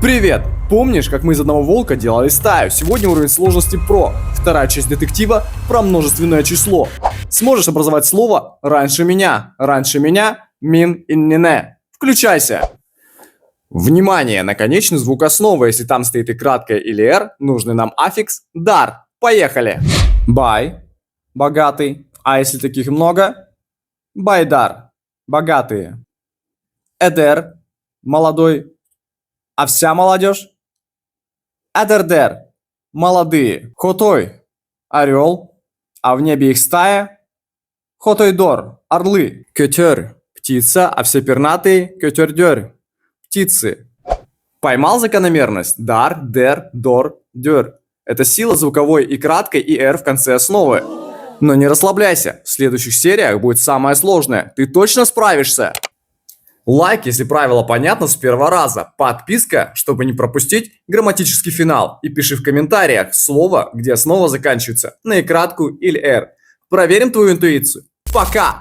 Привет! Помнишь, как мы из одного волка делали стаю? Сегодня уровень сложности Про. Вторая часть детектива про множественное число. Сможешь образовать слово раньше меня, мин и нене. Включайся! Внимание! На конечный звук основы. Если там стоит и краткое или R, нужный нам аффикс дар. Поехали! Бай. Богатый. А если таких много? Байдар. Богатые. Эдер. Молодой. А вся молодежь? Эдердер. Молодые. Хотой. Орел. А в небе их стая? Хотойдор. Орлы. Кетер. Птица, а все пернатые? Кетердер. Птицы. Поймал закономерность? Дар, дер, дор, дер. Это сила звуковой и краткой, и R в конце основы. Но не расслабляйся. В следующих сериях будет самое сложное. Ты точно справишься? Лайк, если правило понятно с первого раза. Подписка, чтобы не пропустить грамматический финал. И пиши в комментариях слово, где основа заканчивается на и кратку или R. Проверим твою интуицию. Пока!